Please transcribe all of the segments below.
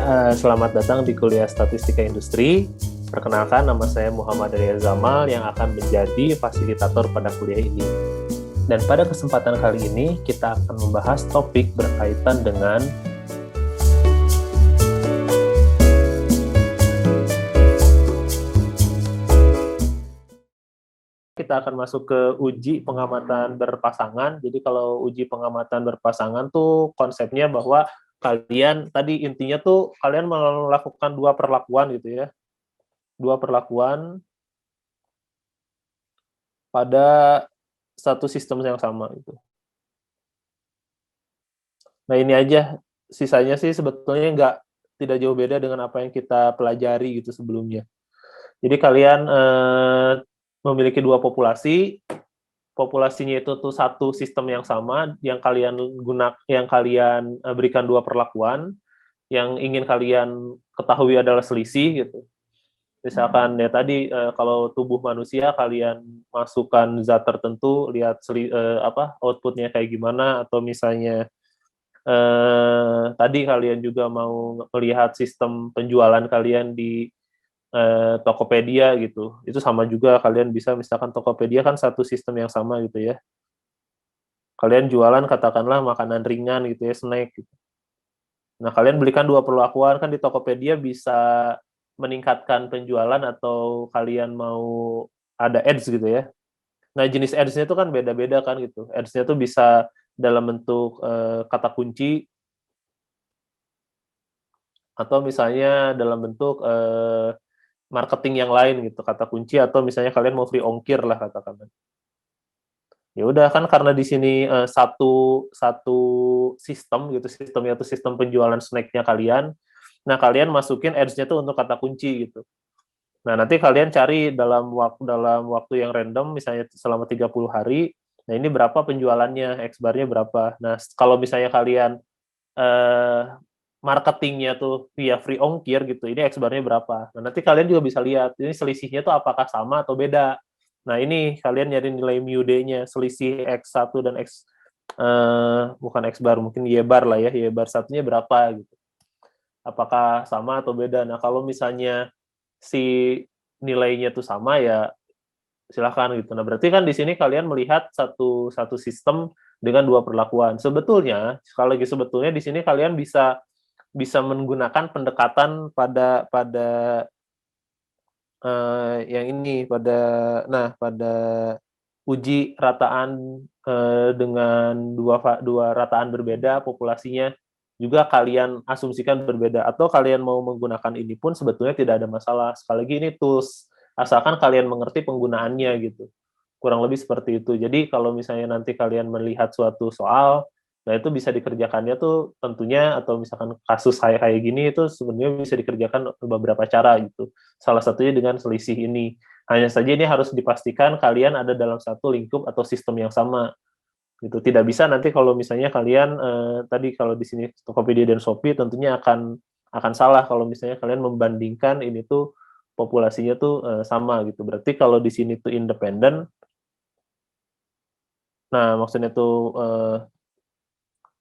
Selamat datang di kuliah Statistika Industri. Perkenalkan, nama saya Muhammad Arya Zamal yang akan menjadi fasilitator pada kuliah ini. Dan pada kesempatan kali ini, kita akan membahas topik berkaitan dengan kita akan masuk ke uji pengamatan berpasangan. Jadi kalau uji pengamatan berpasangan tuh konsepnya bahwa kalian tadi intinya tuh kalian melakukan dua perlakuan gitu ya. Dua perlakuan pada satu sistem yang sama gitu. Nah ini aja, sisanya sih sebetulnya tidak jauh beda dengan apa yang kita pelajari gitu sebelumnya. Jadi kalian memiliki dua populasi, populasinya itu tuh satu sistem yang sama, yang kalian berikan dua perlakuan, yang ingin kalian ketahui adalah selisih gitu. Misalkan ya tadi kalau tubuh manusia kalian masukkan zat tertentu, lihat outputnya kayak gimana, atau misalnya tadi kalian juga mau melihat sistem penjualan kalian di Tokopedia gitu, itu sama juga kalian bisa, misalkan Tokopedia kan satu sistem yang sama gitu ya, kalian jualan katakanlah makanan ringan gitu ya, snack gitu. Nah kalian belikan dua perlakuan, kan di Tokopedia bisa meningkatkan penjualan atau kalian mau ada ads gitu ya. Nah jenis ads-nya itu kan beda-beda kan gitu, ads-nya tuh bisa dalam bentuk kata kunci, atau misalnya dalam bentuk marketing yang lain gitu, kata kunci, atau misalnya kalian mau free ongkir lah katakan. Ya udah kan karena di sini satu sistem gitu, sistemnya itu sistem penjualan snacknya kalian. Nah kalian masukin ads-nya tuh untuk kata kunci gitu. Nah nanti kalian cari dalam waktu yang random, misalnya selama 30 hari. Nah ini berapa penjualannya, X-bar-nya berapa. Nah kalau misalnya kalian eh, marketingnya tuh via free ongkir gitu, ini X-bar-nya berapa. Nah, nanti kalian juga bisa lihat, ini selisihnya tuh apakah sama atau beda. Nah, ini kalian nyari nilai mu-d-nya, selisih X1 dan bukan X-bar, mungkin Y-bar lah ya, Y-bar satunya berapa gitu. Apakah sama atau beda. Nah, kalau misalnya si nilainya tuh sama ya silahkan gitu. Nah, berarti kan di sini kalian melihat satu sistem dengan dua perlakuan. Sebetulnya di sini kalian bisa menggunakan pendekatan pada yang ini pada uji rataan dengan dua rataan berbeda populasinya juga kalian asumsikan berbeda, atau kalian mau menggunakan ini pun sebetulnya tidak ada masalah. Sekali lagi ini tools, asalkan kalian mengerti penggunaannya gitu. Kurang lebih seperti itu. Jadi kalau misalnya nanti kalian melihat suatu soal, nah itu bisa dikerjakannya tuh tentunya, atau misalkan kasus kayak gini itu sebenarnya bisa dikerjakan beberapa cara gitu. Salah satunya dengan selisih ini. Hanya saja ini harus dipastikan kalian ada dalam satu lingkup atau sistem yang sama gitu. Tidak bisa nanti kalau misalnya kalian tadi kalau di sini Tokopedia dan Shopee tentunya akan salah kalau misalnya kalian membandingkan ini tuh populasinya tuh sama gitu. Berarti kalau di sini tuh independen. Nah, maksudnya tuh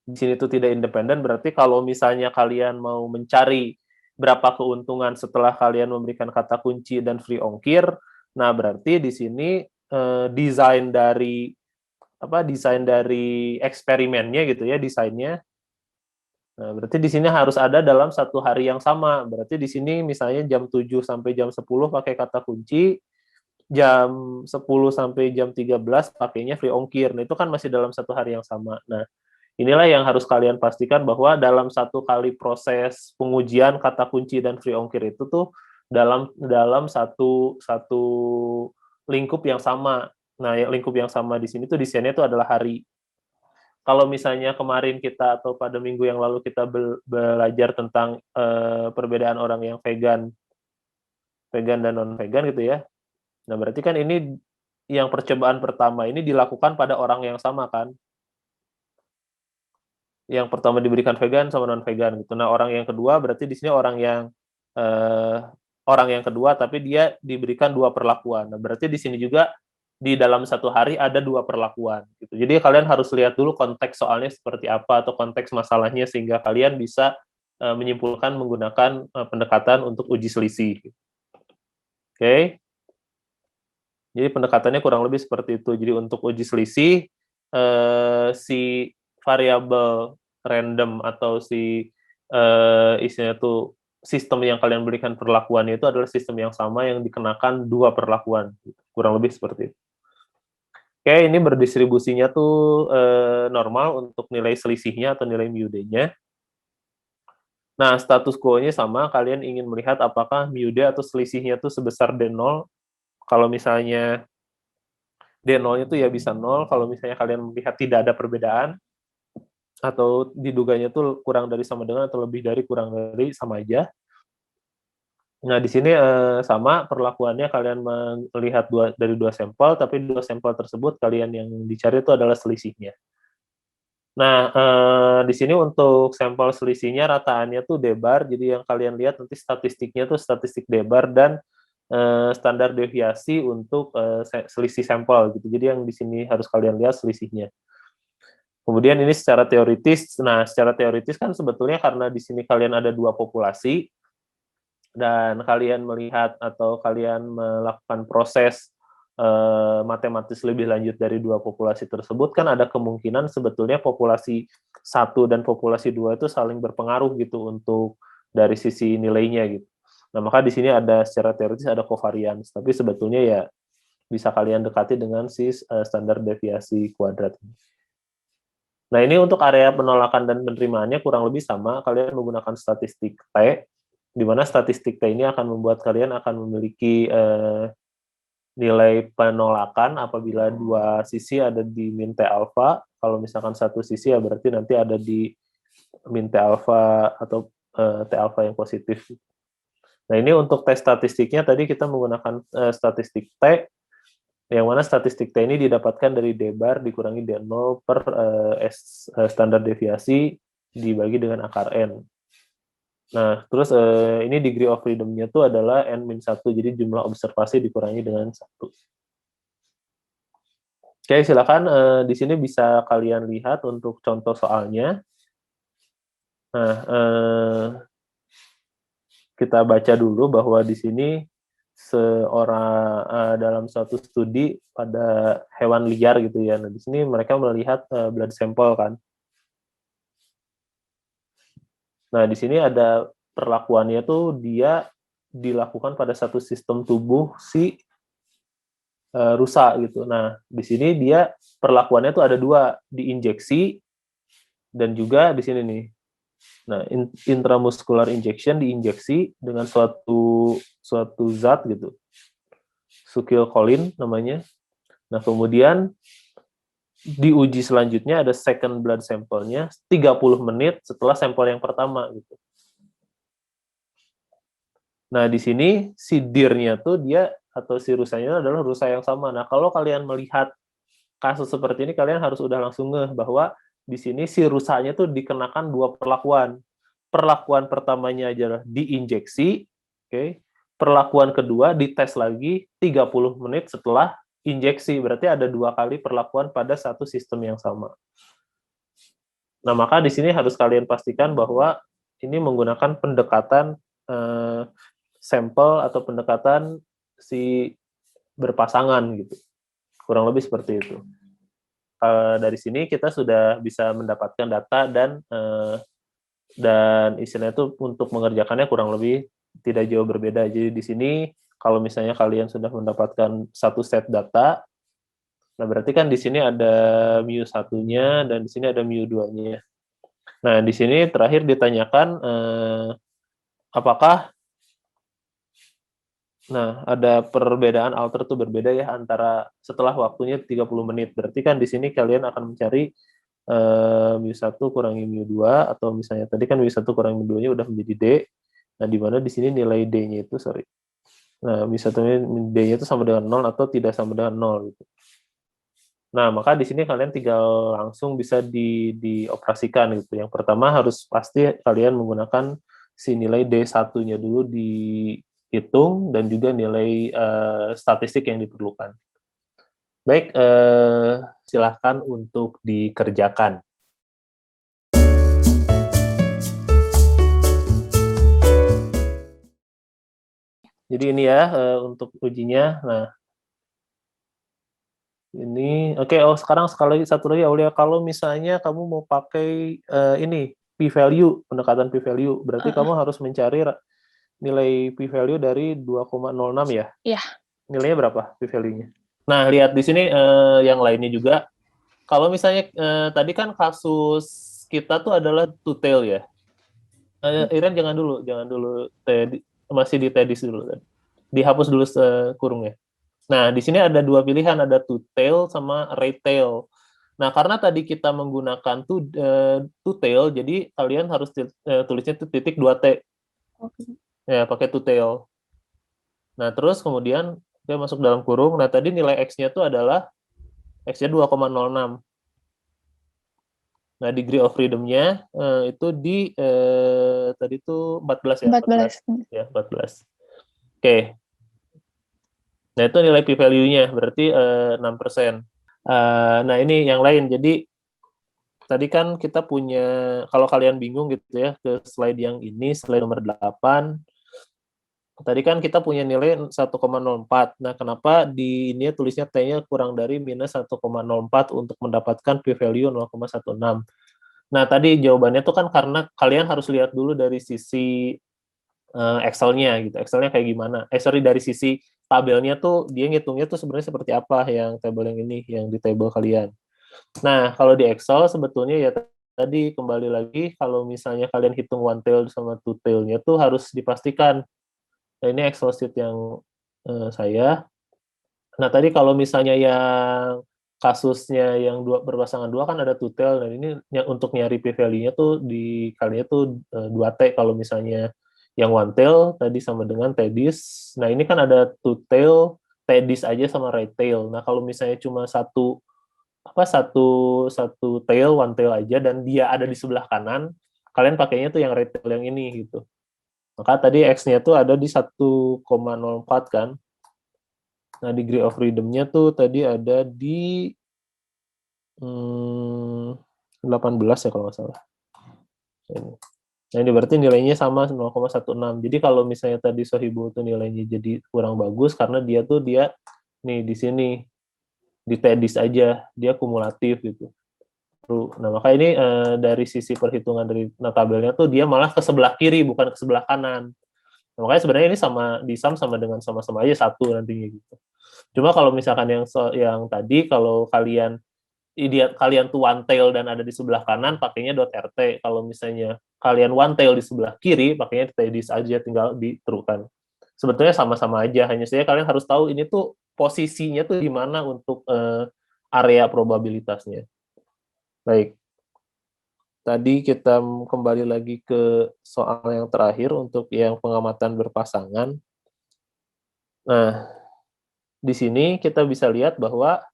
di sini tuh tidak independen, berarti kalau misalnya kalian mau mencari berapa keuntungan setelah kalian memberikan kata kunci dan free ongkir, nah berarti di sini desain dari eksperimennya gitu ya, desainnya. Nah, berarti di sini harus ada dalam satu hari yang sama. Berarti di sini misalnya jam 7 sampai jam 10 pakai kata kunci, jam 10 sampai jam 13 pakainya free ongkir. Nah, itu kan masih dalam satu hari yang sama. Nah, inilah yang harus kalian pastikan bahwa dalam satu kali proses pengujian kata kunci dan free ongkir itu tuh dalam satu satu lingkup yang sama. Nah, lingkup yang sama di sini tuh desainnya itu adalah hari. Kalau misalnya kemarin kita atau pada minggu yang lalu kita belajar tentang perbedaan orang yang vegan dan non vegan gitu ya. Nah, berarti kan ini yang percobaan pertama ini dilakukan pada orang yang sama kan. Yang pertama diberikan vegan sama non vegan gitu. Nah, orang yang kedua berarti di sini eh, orang yang kedua tapi dia diberikan dua perlakuan. Nah, berarti di sini juga di dalam satu hari ada dua perlakuan gitu. Jadi kalian harus lihat dulu konteks soalnya seperti apa atau konteks masalahnya sehingga kalian bisa menyimpulkan menggunakan pendekatan untuk uji selisih. Oke. Jadi pendekatannya kurang lebih seperti itu. Jadi untuk uji selisih, si variabel random atau si istilahnya tuh sistem yang kalian berikan perlakuannya itu adalah sistem yang sama yang dikenakan 2 perlakuan, kurang lebih seperti itu. Oke, ini berdistribusinya tuh normal untuk nilai selisihnya atau nilai mu d-nya. Nah, status quo-nya sama, kalian ingin melihat apakah mu d atau selisihnya tuh sebesar D0. Kalau misalnya D0-nya tuh ya bisa 0, kalau misalnya kalian melihat tidak ada perbedaan, atau diduganya tuh kurang dari sama dengan atau lebih dari kurang dari sama aja. Nah, di sini sama perlakuannya, kalian melihat dari 2 sampel, tapi 2 sampel tersebut kalian yang dicari itu adalah selisihnya. Nah, di sini untuk sampel selisihnya rataannya tuh D-bar, jadi yang kalian lihat nanti statistiknya tuh statistik D-bar dan standar deviasi untuk selisih sampel gitu. Jadi yang di sini harus kalian lihat selisihnya. Kemudian ini secara teoritis, nah secara teoritis kan sebetulnya karena di sini kalian ada 2 populasi, dan kalian melihat atau kalian melakukan proses matematis lebih lanjut dari 2 populasi tersebut, kan ada kemungkinan sebetulnya populasi 1 dan populasi 2 itu saling berpengaruh gitu untuk dari sisi nilainya gitu. Nah, maka di sini ada secara teoritis ada covariance, tapi sebetulnya ya bisa kalian dekati dengan si standar deviasi kuadrat. Nah, ini untuk area penolakan dan penerimaannya kurang lebih sama, kalian menggunakan statistik T, di mana statistik T ini akan membuat kalian akan memiliki nilai penolakan apabila 2 sisi ada di min T alfa, kalau misalkan 1 sisi ya berarti nanti ada di min T alfa atau T alfa yang positif. Nah, ini untuk tes statistiknya tadi kita menggunakan statistik T, yang mana statistik T ini didapatkan dari D-bar dikurangi D0 per standar deviasi dibagi dengan akar N. Nah, terus ini degree of freedom-nya itu adalah N-1, jadi jumlah observasi dikurangi dengan 1. Oke, silakan di sini bisa kalian lihat untuk contoh soalnya. Nah, kita baca dulu bahwa di sini dalam suatu studi pada hewan liar gitu ya. Nah, di sini mereka melihat blood sampel kan. Nah, di sini ada perlakuannya tuh dia dilakukan pada satu sistem tubuh si rusa gitu. Nah, di sini dia perlakuannya tuh ada 2, diinjeksi dan juga di sini nih. Nah, intramuscular injection, diinjeksi dengan suatu zat gitu. Succinylcholine namanya. Nah, kemudian diuji selanjutnya ada second blood sampel-nya 30 menit setelah sampel yang pertama gitu. Nah, di sini si dir-nya tuh dia atau si rusanya adalah rusa yang sama. Nah, kalau kalian melihat kasus seperti ini, kalian harus udah langsung ngeh bahwa di sini si rusanya tuh dikenakan 2 perlakuan. Perlakuan pertamanya adalah diinjeksi, oke. Perlakuan kedua dites lagi 30 menit setelah injeksi, berarti ada 2 kali perlakuan pada satu sistem yang sama. Nah, maka di sini harus kalian pastikan bahwa ini menggunakan pendekatan sampel atau pendekatan si berpasangan gitu. Kurang lebih seperti itu. Dari sini kita sudah bisa mendapatkan data dan istilahnya itu untuk mengerjakannya kurang lebih tidak jauh berbeda. Jadi di sini kalau misalnya kalian sudah mendapatkan satu set data, nah berarti kan di sini ada mu1-nya dan di sini ada mu2-nya. Nah, di sini terakhir ditanyakan apakah ada perbedaan alter itu berbeda ya antara setelah waktunya 30 menit. Berarti kan di sini kalian akan mencari mu1 kurangi mu2, atau misalnya tadi kan mu1 kurangi mu2-nya udah menjadi D. Nah, di mana di sini nilai D-nya itu, Nah, mu1-nya D-nya itu sama dengan 0 atau tidak sama dengan 0 gitu. Nah, maka di sini kalian tinggal langsung bisa dioperasikan gitu. Yang pertama harus pasti kalian menggunakan si nilai D1-nya dulu dihitung dan juga nilai statistik yang diperlukan. Baik, silahkan untuk dikerjakan. Jadi ini ya untuk ujinya. Nah, ini oke. Oh, sekarang satu lagi Aulia, kalau misalnya kamu mau pakai ini p-value, pendekatan p-value, berarti kamu harus mencari nilai p-value dari 2,06 ya. Iya. Nilainya berapa p-value-nya? Nah, lihat di sini yang lainnya juga. Kalau misalnya tadi kan kasus kita tuh adalah two-tail ya. Iren jangan dulu masih di TEDIS dulu kan. Dihapus dulu kurungnya. Nah, di sini ada dua pilihan, ada two-tail sama retail. Nah, karena tadi kita menggunakan two-tail, jadi kalian harus tulisnya itu titik 2T. Ya, pakai two-tail. Nah, terus kemudian dia masuk dalam kurung. Nah, tadi nilai X-nya itu adalah X-nya 2,06. Nah, degree of freedom-nya itu di tadi itu 14 ya, 14. Ya, 14. Oke. Nah, itu nilai p-value-nya, berarti 6%. Nah, ini yang lain. Jadi, tadi kan kita punya, kalau kalian bingung gitu ya, ke slide yang ini, slide nomor 8, tadi kan kita punya nilai 1,04. Nah, kenapa di ini tulisnya T-nya kurang dari minus 1,04 untuk mendapatkan p-value 0,16. Nah, tadi jawabannya tuh kan karena kalian harus lihat dulu dari sisi Excel-nya gitu. Excel-nya kayak gimana? Sorry, dari sisi tabelnya tuh dia ngitungnya tuh sebenarnya seperti apa yang tabel yang ini, yang di tabel kalian. Nah, kalau di Excel sebetulnya ya tadi kembali lagi kalau misalnya kalian hitung one tail sama two tail-nya tuh harus dipastikan. Nah, ini Excel sheet yang saya. Nah, tadi kalau misalnya yang kasusnya yang berpasangan dua kan ada two tail, dan ini untuk nyari p-value-nya tuh dikalinya tuh 2T kalau misalnya yang one tail tadi sama dengan TEDIS. Nah, ini kan ada two tail, TEDIS aja sama right tail. Nah, kalau misalnya cuma satu satu tail, one tail aja dan dia ada di sebelah kanan, kalian pakainya tuh yang right tail yang ini gitu. Maka tadi X-nya tuh ada di 1,04 kan. Nah, degree of freedom-nya tuh tadi ada di 18 ya kalau nggak salah. Nah, ini berarti nilainya sama 0,16. Jadi kalau misalnya tadi Sohibo tuh nilainya jadi kurang bagus karena dia nih di sini di TEDIS aja, dia kumulatif gitu. Nah, maka ini dari sisi perhitungan dari tabelnya tuh dia malah ke sebelah kiri bukan ke sebelah kanan. Nah, makanya sebenarnya ini di sum sama dengan sama-sama aja 1 nantinya gitu. Cuma kalau misalkan yang tadi kalau kalian tuh one tail dan ada di sebelah kanan pakainya .rt. Kalau misalnya kalian one tail di sebelah kiri pakainya TEDIS aja, tinggal diterukan. Sebetulnya sama-sama aja, hanya saja kalian harus tahu ini tuh posisinya tuh di mana untuk area probabilitasnya. Baik. Tadi kita kembali lagi ke soal yang terakhir untuk yang pengamatan berpasangan. Nah, di sini kita bisa lihat bahwa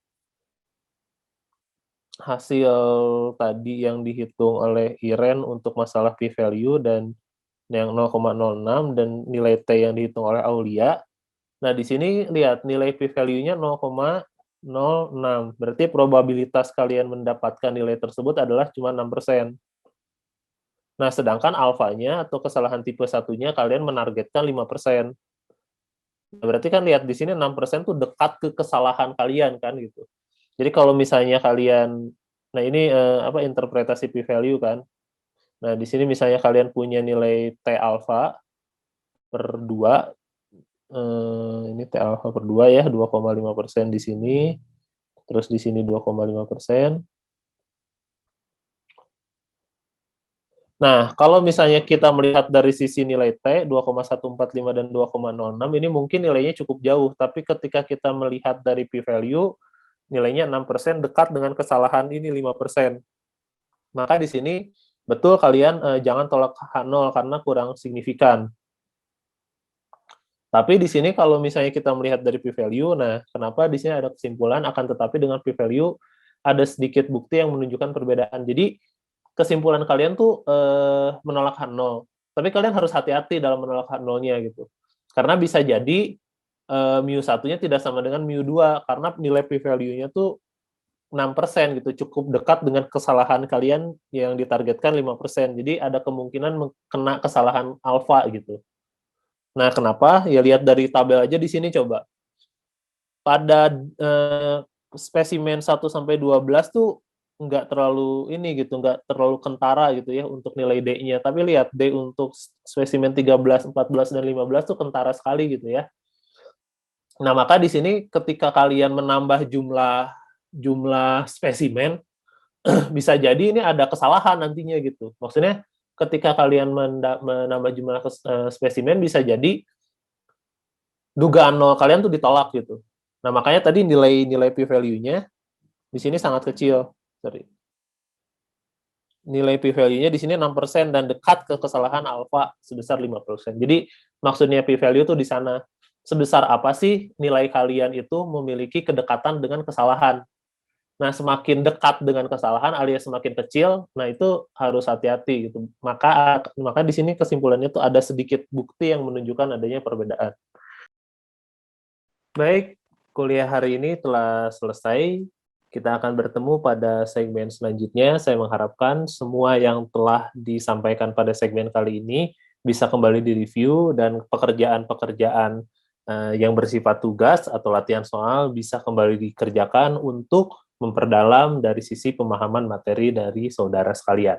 hasil tadi yang dihitung oleh Iren untuk masalah p-value dan yang 0,06 dan nilai T yang dihitung oleh Aulia. Nah, di sini lihat nilai p-value-nya 0,06. Berarti probabilitas kalian mendapatkan nilai tersebut adalah cuma 6%. Nah, sedangkan alfanya atau kesalahan tipe satunya kalian menargetkan 5%. Nah, berarti kan lihat di sini 6% tuh dekat ke kesalahan kalian kan gitu. Jadi kalau misalnya kalian, nah ini interpretasi p-value kan. Nah, di sini misalnya kalian punya nilai T alpha per 2, ini T alpha per 2 ya, 2,5% di sini, terus di sini 2,5%. Nah, kalau misalnya kita melihat dari sisi nilai T, 2,145 dan 2,06, ini mungkin nilainya cukup jauh, tapi ketika kita melihat dari p-value, nilainya 6% dekat dengan kesalahan ini 5%. Maka di sini betul kalian jangan tolak H0 karena kurang signifikan. Tapi di sini kalau misalnya kita melihat dari p-value, nah kenapa di sini ada kesimpulan akan tetapi dengan p-value ada sedikit bukti yang menunjukkan perbedaan. Jadi kesimpulan kalian tuh menolak H0. Tapi kalian harus hati-hati dalam menolak H0-nya gitu. Karena bisa jadi mu1-nya tidak sama dengan mu2 karena nilai p-value-nya tuh 6% gitu, cukup dekat dengan kesalahan kalian yang ditargetkan 5%. Jadi ada kemungkinan kena kesalahan alfa gitu. Nah, kenapa? Ya lihat dari tabel aja di sini coba. Pada spesimen 1 sampai 12 tuh nggak terlalu ini gitu, nggak terlalu kentara gitu ya untuk nilai D-nya. Tapi lihat D untuk spesimen 13, 14 dan 15 tuh kentara sekali gitu ya. Nah, maka di sini ketika kalian menambah jumlah spesimen, bisa jadi ini ada kesalahan nantinya gitu. Maksudnya ketika kalian menambah jumlah spesimen, bisa jadi dugaan nol kalian tuh ditolak gitu. Nah, makanya tadi nilai p-value-nya di sini sangat kecil. Sorry. Nilai p-value-nya di sini 6% dan dekat ke kesalahan alfa sebesar 5%. Jadi maksudnya p-value tuh di sana. Sebesar apa sih nilai kalian itu memiliki kedekatan dengan kesalahan. Nah, semakin dekat dengan kesalahan alias semakin kecil, nah itu harus hati-hati gitu. Maka di sini kesimpulannya tuh ada sedikit bukti yang menunjukkan adanya perbedaan. Baik, kuliah hari ini telah selesai. Kita akan bertemu pada segmen selanjutnya. Saya mengharapkan semua yang telah disampaikan pada segmen kali ini bisa kembali direview dan pekerjaan-pekerjaan yang bersifat tugas atau latihan soal bisa kembali dikerjakan untuk memperdalam dari sisi pemahaman materi dari saudara sekalian.